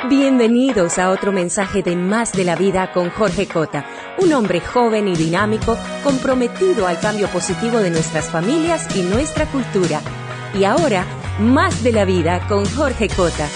Bienvenidos a otro mensaje de Más de la Vida con Jorge Cota, un hombre joven y dinámico, comprometido al cambio positivo de nuestras familias y nuestra cultura. Y ahora, Más de la Vida con Jorge Cota.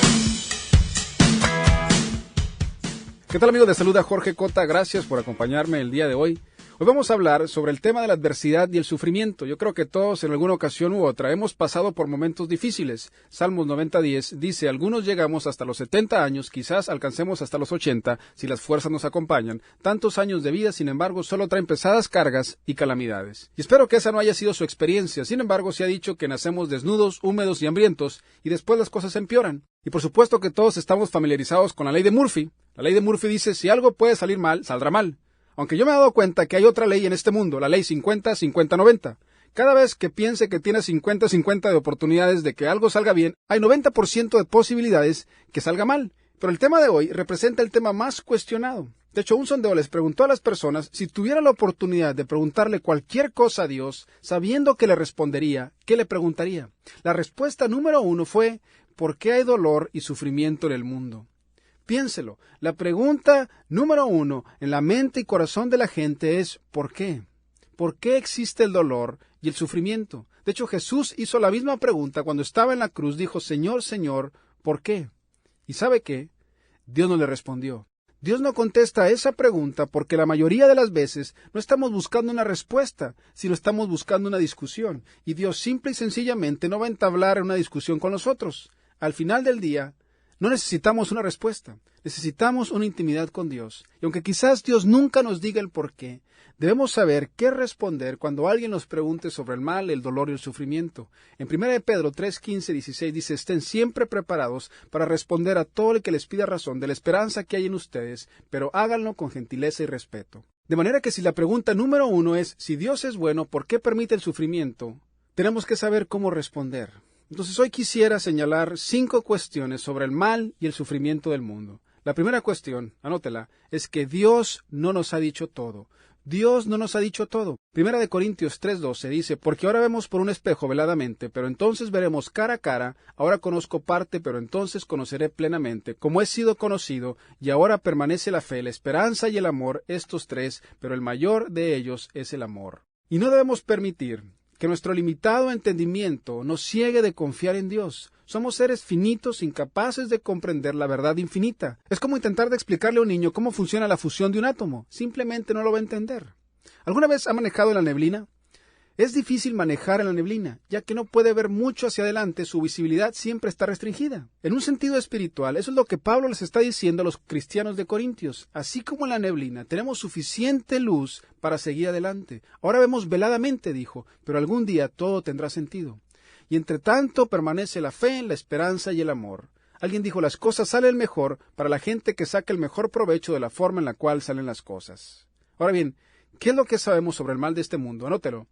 ¿Qué tal, amigos? De Saluda Jorge Cota, gracias por acompañarme el día de hoy. Hoy vamos a hablar sobre el tema de la adversidad y el sufrimiento. Yo creo que todos en alguna ocasión u otra hemos pasado por momentos difíciles. Salmos 90:10 dice, algunos llegamos hasta los 70 años, quizás alcancemos hasta los 80, si las fuerzas nos acompañan. Tantos años de vida, sin embargo, solo traen pesadas cargas y calamidades. Y espero que esa no haya sido su experiencia. Sin embargo, se ha dicho que nacemos desnudos, húmedos y hambrientos, y después las cosas empeoran. Y por supuesto que todos estamos familiarizados con la ley de Murphy. La ley de Murphy dice, si algo puede salir mal, saldrá mal. Aunque yo me he dado cuenta que hay otra ley en este mundo, la ley 50-50-90. Cada vez que piense que tiene 50-50 de oportunidades de que algo salga bien, hay 90% de posibilidades que salga mal. Pero el tema de hoy representa el tema más cuestionado. De hecho, un sondeo les preguntó a las personas si tuviera la oportunidad de preguntarle cualquier cosa a Dios, sabiendo que le respondería, ¿qué le preguntaría? La respuesta número 1 fue, ¿por qué hay dolor y sufrimiento en el mundo? Piénselo, la pregunta número 1 en la mente y corazón de la gente es ¿por qué? ¿Por qué existe el dolor y el sufrimiento? De hecho, Jesús hizo la misma pregunta cuando estaba en la cruz, dijo, Señor, Señor, ¿por qué? ¿Y sabe qué? Dios no le respondió. Dios no contesta a esa pregunta porque la mayoría de las veces no estamos buscando una respuesta, sino estamos buscando una discusión. Y Dios simple y sencillamente no va a entablar una discusión con nosotros. Al final del día, no necesitamos una respuesta, necesitamos una intimidad con Dios. Y aunque quizás Dios nunca nos diga el por qué, debemos saber qué responder cuando alguien nos pregunte sobre el mal, el dolor y el sufrimiento. En 1 Pedro 3:15-16 dice, estén siempre preparados para responder a todo el que les pida razón de la esperanza que hay en ustedes, pero háganlo con gentileza y respeto. De manera que si la pregunta número 1 es, si Dios es bueno, ¿por qué permite el sufrimiento? Tenemos que saber cómo responder. Entonces hoy quisiera señalar 5 cuestiones sobre el mal y el sufrimiento del mundo. La primera cuestión, anótela, es que Dios no nos ha dicho todo. Dios no nos ha dicho todo. 1 Corintios 3:12 dice, porque ahora vemos por un espejo veladamente, pero entonces veremos cara a cara, ahora conozco parte, pero entonces conoceré plenamente, como he sido conocido, y ahora permanece la fe, la esperanza y el amor, estos 3, pero el mayor de ellos es el amor. Y no debemos permitir que nuestro limitado entendimiento nos ciegue de confiar en Dios. Somos seres finitos, incapaces de comprender la verdad infinita. Es como intentar de explicarle a un niño cómo funciona la fusión de un átomo. Simplemente no lo va a entender. ¿Alguna vez ha manejado en la neblina? Es difícil manejar en la neblina, ya que no puede ver mucho hacia adelante, su visibilidad siempre está restringida. En un sentido espiritual, eso es lo que Pablo les está diciendo a los cristianos de Corintios. Así como en la neblina, tenemos suficiente luz para seguir adelante. Ahora vemos veladamente, dijo, pero algún día todo tendrá sentido. Y entre tanto permanece la fe, la esperanza y el amor. Alguien dijo, las cosas salen mejor para la gente que saca el mejor provecho de la forma en la cual salen las cosas. Ahora bien, ¿qué es lo que sabemos sobre el mal de este mundo? Anótelo.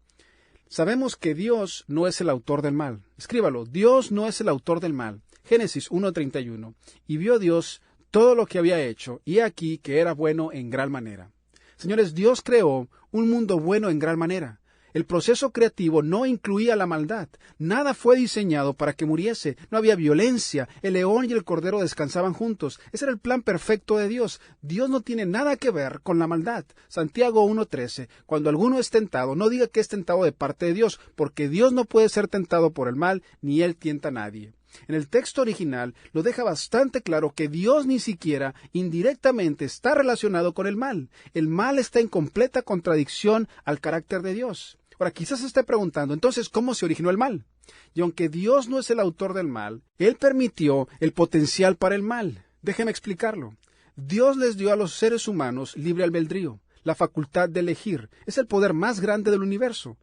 Sabemos que Dios no es el autor del mal. Escríbalo, Dios no es el autor del mal. Génesis 1:31. Y vio Dios todo lo que había hecho, y he aquí que era bueno en gran manera. Señores, Dios creó un mundo bueno en gran manera. El proceso creativo no incluía la maldad. Nada fue diseñado para que muriese. No había violencia. El león y el cordero descansaban juntos. Ese era el plan perfecto de Dios. Dios no tiene nada que ver con la maldad. Santiago 1:13. Cuando alguno es tentado, no diga que es tentado de parte de Dios, porque Dios no puede ser tentado por el mal, ni Él tienta a nadie. En el texto original lo deja bastante claro que Dios ni siquiera indirectamente está relacionado con el mal. El mal está en completa contradicción al carácter de Dios. Ahora, quizás se esté preguntando, entonces, ¿cómo se originó el mal? Y aunque Dios no es el autor del mal, Él permitió el potencial para el mal. Déjeme explicarlo. Dios les dio a los seres humanos libre albedrío, la facultad de elegir. Es el poder más grande del universo.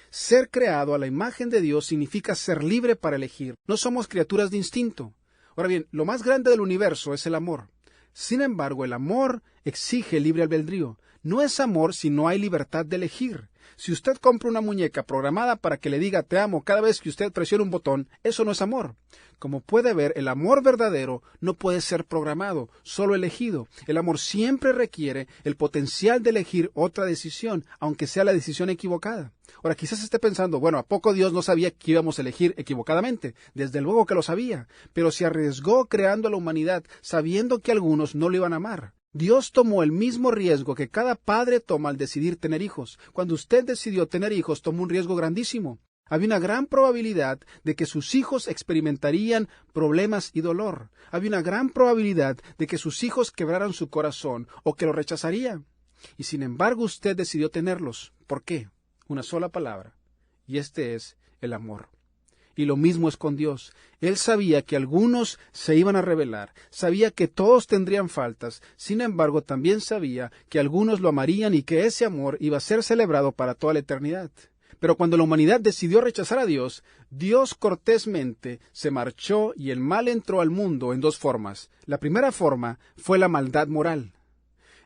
Ser creado a la imagen de Dios significa ser libre para elegir. No somos criaturas de instinto. Ahora bien, lo más grande del universo es el amor. Sin embargo, el amor exige libre albedrío. No es amor si no hay libertad de elegir. Si usted compra una muñeca programada para que le diga te amo cada vez que usted presiona un botón, eso no es amor. Como puede ver, el amor verdadero no puede ser programado, solo elegido. El amor siempre requiere el potencial de elegir otra decisión, aunque sea la decisión equivocada. Ahora, quizás esté pensando, bueno, ¿a poco Dios no sabía que íbamos a elegir equivocadamente? Desde luego que lo sabía, pero se arriesgó creando a la humanidad sabiendo que algunos no lo iban a amar. Dios tomó el mismo riesgo que cada padre toma al decidir tener hijos. Cuando usted decidió tener hijos, tomó un riesgo grandísimo. Había una gran probabilidad de que sus hijos experimentarían problemas y dolor. Había una gran probabilidad de que sus hijos quebraran su corazón o que lo rechazarían. Y sin embargo usted decidió tenerlos. ¿Por qué? Una sola palabra. Y este es el amor. Y lo mismo es con Dios. Él sabía que algunos se iban a rebelar, sabía que todos tendrían faltas, sin embargo también sabía que algunos lo amarían y que ese amor iba a ser celebrado para toda la eternidad. Pero cuando la humanidad decidió rechazar a Dios, Dios cortésmente se marchó y el mal entró al mundo en dos formas. La primera forma fue la maldad moral.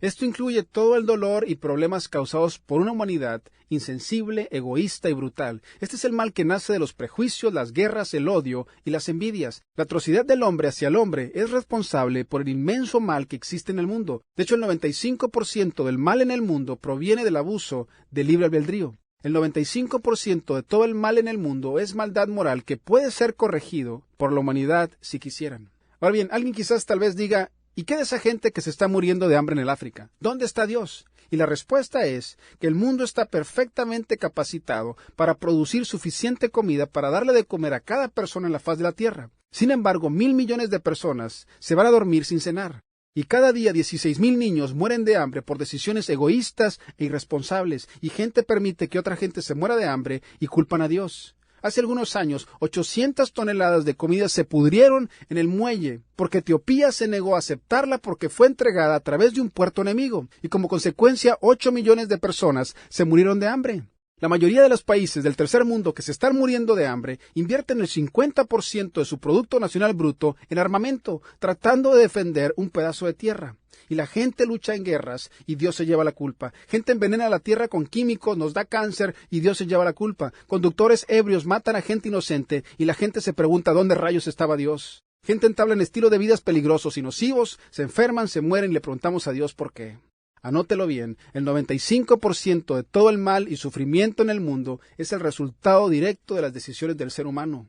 Esto incluye todo el dolor y problemas causados por una humanidad insensible, egoísta y brutal. Este es el mal que nace de los prejuicios, las guerras, el odio y las envidias. La atrocidad del hombre hacia el hombre es responsable por el inmenso mal que existe en el mundo. De hecho, el 95% del mal en el mundo proviene del abuso del libre albedrío. El 95% de todo el mal en el mundo es maldad moral que puede ser corregido por la humanidad si quisieran. Ahora bien, alguien quizás tal vez diga, ¿y qué de esa gente que se está muriendo de hambre en el África? ¿Dónde está Dios? Y la respuesta es que el mundo está perfectamente capacitado para producir suficiente comida para darle de comer a cada persona en la faz de la tierra. Sin embargo, 1,000 millones de personas se van a dormir sin cenar. Y cada día 16,000 niños mueren de hambre por decisiones egoístas e irresponsables, y gente permite que otra gente se muera de hambre y culpan a Dios. Hace algunos años, 800 toneladas de comida se pudrieron en el muelle porque Etiopía se negó a aceptarla porque fue entregada a través de un puerto enemigo, y como consecuencia 8 millones de personas se murieron de hambre. La mayoría de los países del tercer mundo que se están muriendo de hambre invierten el 50% de su Producto Nacional Bruto en armamento, tratando de defender un pedazo de tierra. Y la gente lucha en guerras y Dios se lleva la culpa. Gente envenena la tierra con químicos, nos da cáncer y Dios se lleva la culpa. Conductores ebrios matan a gente inocente y la gente se pregunta dónde rayos estaba Dios. Gente entabla en estilo de vidas peligrosos y nocivos, se enferman, se mueren y le preguntamos a Dios por qué. Anótelo bien, el 95% de todo el mal y sufrimiento en el mundo es el resultado directo de las decisiones del ser humano.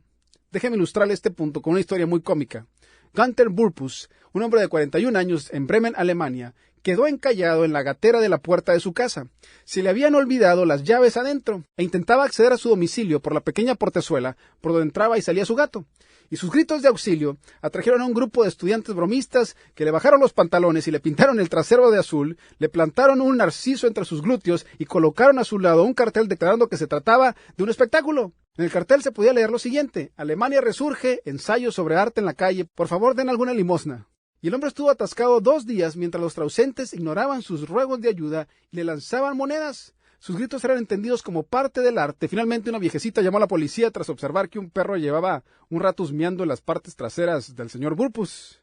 Déjeme ilustrarle este punto con una historia muy cómica. Gunther Burpus, un hombre de 41 años en Bremen, Alemania, quedó encallado en la gatera de la puerta de su casa. Se le habían olvidado las llaves adentro e intentaba acceder a su domicilio por la pequeña portezuela por donde entraba y salía su gato. Y sus gritos de auxilio atrajeron a un grupo de estudiantes bromistas que le bajaron los pantalones y le pintaron el trasero de azul, le plantaron un narciso entre sus glúteos y colocaron a su lado un cartel declarando que se trataba de un espectáculo. En el cartel se podía leer lo siguiente: Alemania resurge, ensayo sobre arte en la calle, por favor den alguna limosna. Y el hombre estuvo atascado 2 días mientras los transeúntes ignoraban sus ruegos de ayuda y le lanzaban monedas. Sus gritos eran entendidos como parte del arte. Finalmente una viejecita llamó a la policía tras observar que un perro llevaba un rato husmeando en las partes traseras del señor Burpus.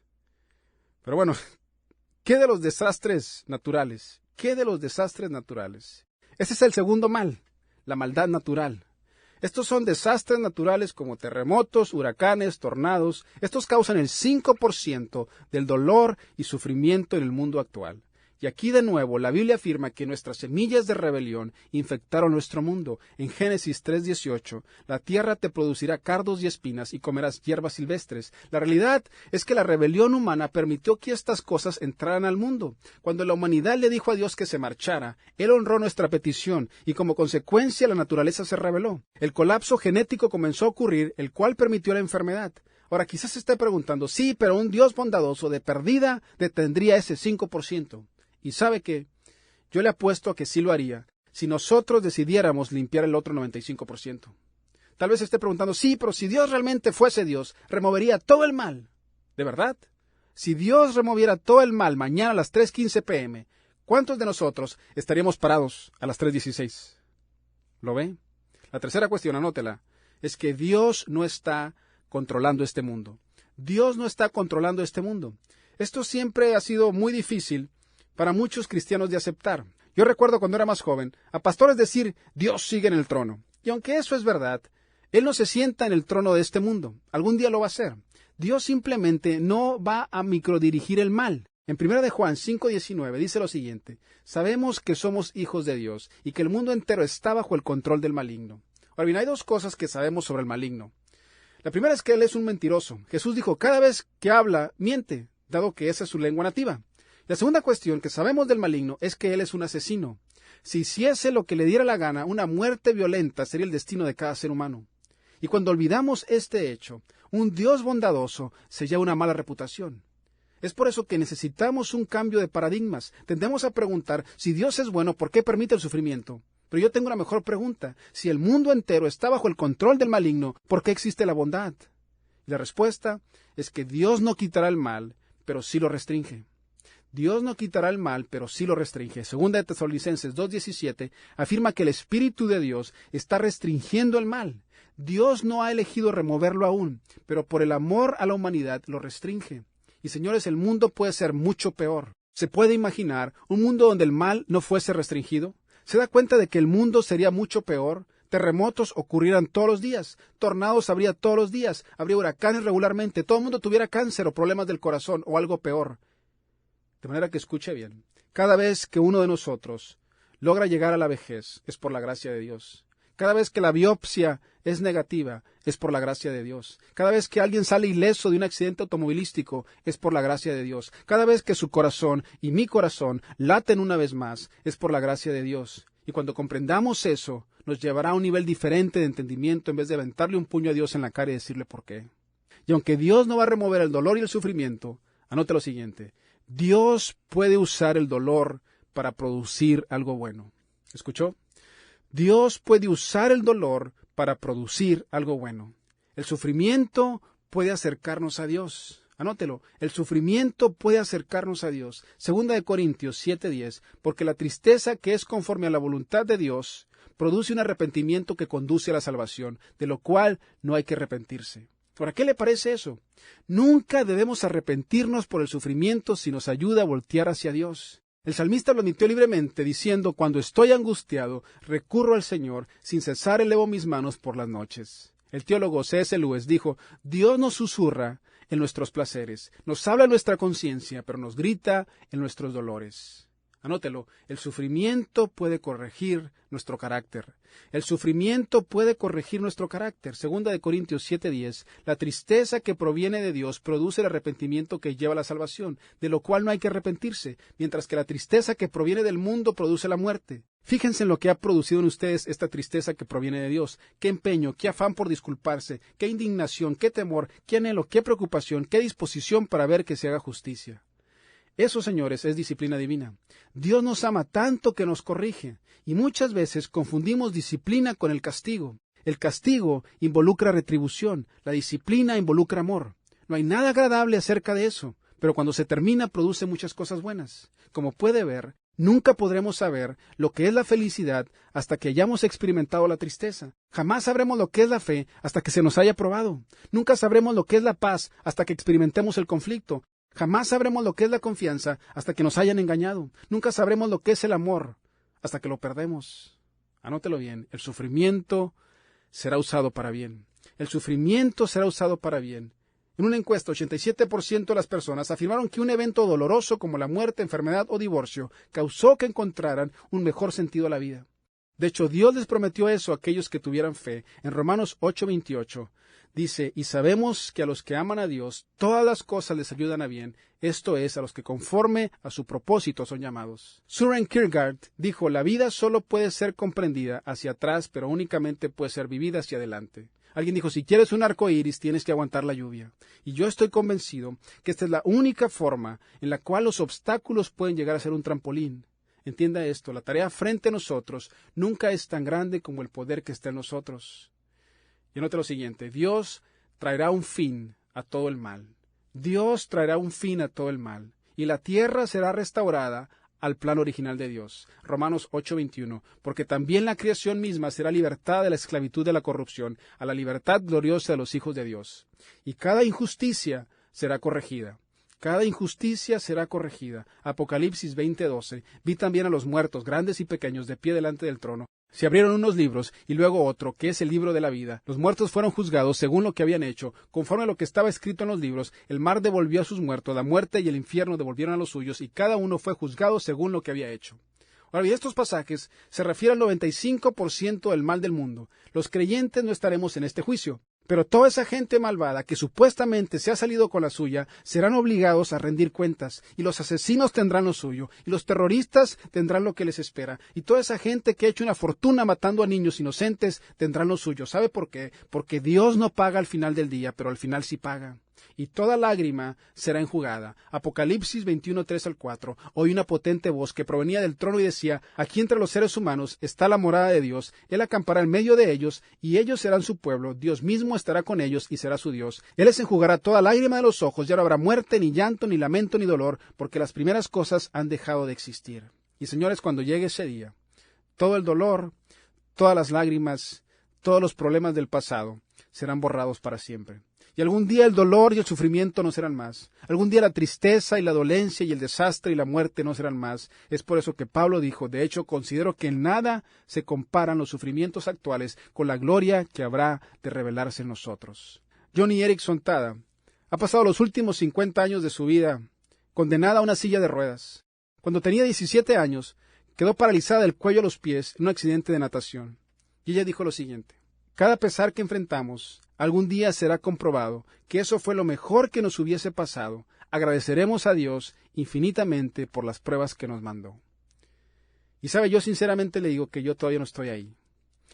Pero bueno, ¿qué de los desastres naturales? ¿Qué de los desastres naturales? Ese es el segundo mal, la maldad natural. Estos son desastres naturales como terremotos, huracanes, tornados. Estos causan el 5% del dolor y sufrimiento en el mundo actual. Y aquí de nuevo la Biblia afirma que nuestras semillas de rebelión infectaron nuestro mundo. En Génesis 3:18, la tierra te producirá cardos y espinas y comerás hierbas silvestres. La realidad es que la rebelión humana permitió que estas cosas entraran al mundo. Cuando la humanidad le dijo a Dios que se marchara, Él honró nuestra petición y como consecuencia la naturaleza se rebeló. El colapso genético comenzó a ocurrir, el cual permitió la enfermedad. Ahora quizás se esté preguntando, sí, pero un Dios bondadoso de perdida detendría ese 5%. ¿Y sabe qué? Yo le apuesto a que sí lo haría si nosotros decidiéramos limpiar el otro 95%. Tal vez esté preguntando, sí, pero si Dios realmente fuese Dios, removería todo el mal. ¿De verdad? Si Dios removiera todo el mal mañana a las 3:15 p.m., ¿cuántos de nosotros estaríamos parados a las 3:16? ¿Lo ve? La tercera cuestión, anótela, es que Dios no está controlando este mundo. Dios no está controlando este mundo. Esto siempre ha sido muy difícil para muchos cristianos de aceptar. Yo recuerdo cuando era más joven a pastores decir, Dios sigue en el trono. Y aunque eso es verdad, Él no se sienta en el trono de este mundo. Algún día lo va a hacer. Dios simplemente no va a microdirigir el mal. En 1 de Juan 5:19 dice lo siguiente: sabemos que somos hijos de Dios y que el mundo entero está bajo el control del maligno. Ahora bien, hay dos cosas que sabemos sobre el maligno. La primera es que él es un mentiroso. Jesús dijo, cada vez que habla, miente, dado que esa es su lengua nativa. La segunda cuestión que sabemos del maligno es que él es un asesino. Si hiciese lo que le diera la gana, una muerte violenta sería el destino de cada ser humano. Y cuando olvidamos este hecho, un Dios bondadoso se lleva una mala reputación. Es por eso que necesitamos un cambio de paradigmas. Tendemos a preguntar, si Dios es bueno, ¿por qué permite el sufrimiento? Pero yo tengo una mejor pregunta. Si el mundo entero está bajo el control del maligno, ¿por qué existe la bondad? Y la respuesta es que Dios no quitará el mal, pero sí lo restringe. Dios no quitará el mal, pero sí lo restringe. Segunda de Tesalonicenses 2:17 afirma que el Espíritu de Dios está restringiendo el mal. Dios no ha elegido removerlo aún, pero por el amor a la humanidad lo restringe. Y señores, el mundo puede ser mucho peor. ¿Se puede imaginar un mundo donde el mal no fuese restringido? ¿Se da cuenta de que el mundo sería mucho peor? Terremotos ocurrieran todos los días, tornados habría todos los días, habría huracanes regularmente, todo el mundo tuviera cáncer o problemas del corazón o algo peor. De manera que escuche bien, cada vez que uno de nosotros logra llegar a la vejez es por la gracia de Dios. Cada vez que la biopsia es negativa, es por la gracia de Dios. Cada vez que alguien sale ileso de un accidente automovilístico, es por la gracia de Dios. Cada vez que su corazón y mi corazón laten una vez más, es por la gracia de Dios. Y cuando comprendamos eso, nos llevará a un nivel diferente de entendimiento en vez de aventarle un puño a Dios en la cara y decirle por qué. Y aunque Dios no va a remover el dolor y el sufrimiento, anote lo siguiente: Dios puede usar el dolor para producir algo bueno. ¿Escuchó? Dios puede usar el dolor para producir algo bueno. El sufrimiento puede acercarnos a Dios. Anótelo, el sufrimiento puede acercarnos a Dios. Segunda de Corintios 7:10, porque la tristeza que es conforme a la voluntad de Dios produce un arrepentimiento que conduce a la salvación, de lo cual no hay que arrepentirse. ¿Ahora qué le parece eso? Nunca debemos arrepentirnos por el sufrimiento si nos ayuda a voltear hacia Dios. El salmista lo admitió libremente, diciendo, cuando estoy angustiado, recurro al Señor, sin cesar elevo mis manos por las noches. El teólogo C.S. Lewis dijo, Dios nos susurra en nuestros placeres, nos habla en nuestra conciencia, pero nos grita en nuestros dolores. Anótelo, el sufrimiento puede corregir nuestro carácter. El sufrimiento puede corregir nuestro carácter. Segunda de Corintios 7:10, la tristeza que proviene de Dios produce el arrepentimiento que lleva a la salvación, de lo cual no hay que arrepentirse, mientras que la tristeza que proviene del mundo produce la muerte. Fíjense en lo que ha producido en ustedes esta tristeza que proviene de Dios. Qué empeño, qué afán por disculparse, qué indignación, qué temor, qué anhelo, qué preocupación, qué disposición para ver que se haga justicia. Eso, señores, es disciplina divina. Dios nos ama tanto que nos corrige, y muchas veces confundimos disciplina con el castigo. El castigo involucra retribución, la disciplina involucra amor. No hay nada agradable acerca de eso, pero cuando se termina produce muchas cosas buenas. Como puede ver, nunca podremos saber lo que es la felicidad hasta que hayamos experimentado la tristeza. Jamás sabremos lo que es la fe hasta que se nos haya probado. Nunca sabremos lo que es la paz hasta que experimentemos el conflicto. Jamás sabremos lo que es la confianza hasta que nos hayan engañado. Nunca sabremos lo que es el amor hasta que lo perdemos. Anótelo bien, el sufrimiento será usado para bien. El sufrimiento será usado para bien. En una encuesta, 87% de las personas afirmaron que un evento doloroso como la muerte, enfermedad o divorcio causó que encontraran un mejor sentido a la vida. De hecho, Dios les prometió eso a aquellos que tuvieran fe. En Romanos 8:28 dice, y sabemos que a los que aman a Dios, todas las cosas les ayudan a bien, esto es, a los que conforme a su propósito son llamados. Søren Kierkegaard dijo, la vida solo puede ser comprendida hacia atrás, pero únicamente puede ser vivida hacia adelante. Alguien dijo, si quieres un arco iris, tienes que aguantar la lluvia. Y yo estoy convencido que esta es la única forma en la cual los obstáculos pueden llegar a ser un trampolín. Entienda esto, la tarea frente a nosotros nunca es tan grande como el poder que está en nosotros. Y anote lo siguiente, Dios traerá un fin a todo el mal. Dios traerá un fin a todo el mal. Y la tierra será restaurada al plan original de Dios. Romanos 8:21, porque también la creación misma será libertada de la esclavitud de la corrupción, a la libertad gloriosa de los hijos de Dios. Y cada injusticia será corregida. Cada injusticia será corregida. Apocalipsis 20:12. Vi también a los muertos, grandes y pequeños, de pie delante del trono. Se abrieron unos libros y luego otro, que es el libro de la vida. Los muertos fueron juzgados según lo que habían hecho, conforme a lo que estaba escrito en los libros. El mar devolvió a sus muertos, la muerte y el infierno devolvieron a los suyos, y cada uno fue juzgado según lo que había hecho. Ahora bien, estos pasajes se refieren al 95% del mal del mundo. Los creyentes no estaremos en este juicio. Pero toda esa gente malvada que supuestamente se ha salido con la suya serán obligados a rendir cuentas, y los asesinos tendrán lo suyo, y los terroristas tendrán lo que les espera, y toda esa gente que ha hecho una fortuna matando a niños inocentes tendrán lo suyo. ¿Sabe por qué? Porque Dios no paga al final del día, pero al final sí paga. Y toda lágrima será enjugada. Apocalipsis 21:3-4. Oí una potente voz que provenía del trono y decía: aquí entre los seres humanos está la morada de Dios. Él acampará en medio de ellos, y ellos serán su pueblo. Dios mismo estará con ellos y será su Dios. Él les enjugará toda lágrima de los ojos. Ya no habrá muerte, ni llanto, ni lamento, ni dolor, porque las primeras cosas han dejado de existir. Y señores, cuando llegue ese día, todo el dolor, todas las lágrimas, todos los problemas del pasado serán borrados para siempre. Y algún día el dolor y el sufrimiento no serán más. Algún día la tristeza y la dolencia y el desastre y la muerte no serán más. Es por eso que Pablo dijo: de hecho, considero que en nada se comparan los sufrimientos actuales con la gloria que habrá de revelarse en nosotros. Joni Eareckson Tada ha pasado los últimos 50 años de su vida condenada a una silla de ruedas. Cuando tenía 17 años, quedó paralizada del cuello a los pies en un accidente de natación. Y ella dijo lo siguiente: cada pesar que enfrentamos, algún día será comprobado que eso fue lo mejor que nos hubiese pasado. Agradeceremos a Dios infinitamente por las pruebas que nos mandó. Y sabe, yo sinceramente le digo que yo todavía no estoy ahí.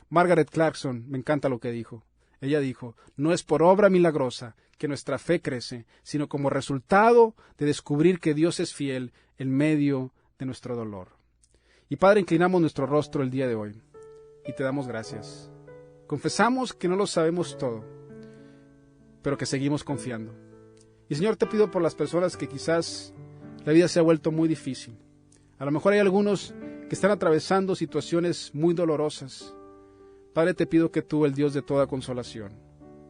Margaret Clarkson, me encanta lo que dijo. Ella dijo: no es por obra milagrosa que nuestra fe crece, sino como resultado de descubrir que Dios es fiel en medio de nuestro dolor. Y Padre, inclinamos nuestro rostro el día de hoy y te damos gracias. Confesamos que no lo sabemos todo, pero que seguimos confiando. Y Señor, te pido por las personas que quizás la vida se ha vuelto muy difícil. A lo mejor hay algunos que están atravesando situaciones muy dolorosas. Padre, te pido que tú, el Dios de toda consolación,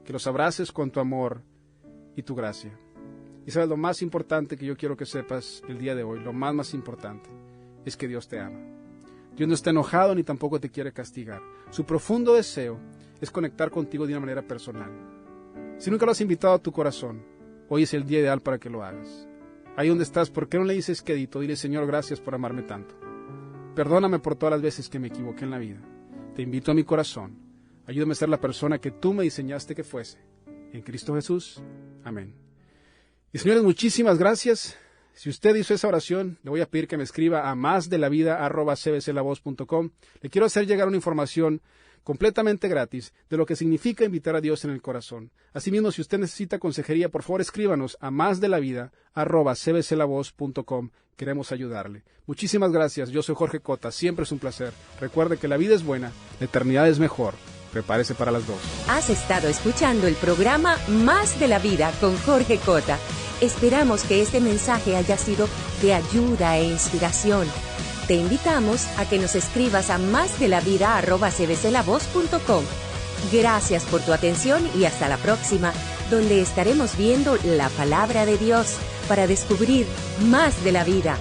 que los abraces con tu amor y tu gracia. Y sabes, lo más importante que yo quiero que sepas el día de hoy, lo más importante, es que Dios te ama. Dios no está enojado ni tampoco te quiere castigar. Su profundo deseo es conectar contigo de una manera personal. Si nunca lo has invitado a tu corazón, hoy es el día ideal para que lo hagas. Ahí donde estás, ¿por qué no le dices quedito? Dile: Señor, gracias por amarme tanto. Perdóname por todas las veces que me equivoqué en la vida. Te invito a mi corazón. Ayúdame a ser la persona que tú me diseñaste que fuese. En Cristo Jesús. Amén. Y señores, muchísimas gracias. Si usted hizo esa oración, le voy a pedir que me escriba a masdelavida@cbclavoz.com. Le quiero hacer llegar una información completamente gratis de lo que significa invitar a Dios en el corazón. Asimismo, si usted necesita consejería, por favor escríbanos a masdelavida@cbclavoz.com. Queremos ayudarle. Muchísimas gracias. Yo soy Jorge Cota. Siempre es un placer. Recuerde que la vida es buena, la eternidad es mejor. Prepárese para las dos. Has estado escuchando el programa Más de la Vida con Jorge Cota. Esperamos que este mensaje haya sido de ayuda e inspiración. Te invitamos a que nos escribas a masdelavida@cbclavoz.com. Gracias por tu atención y hasta la próxima, donde estaremos viendo la palabra de Dios para descubrir más de la vida.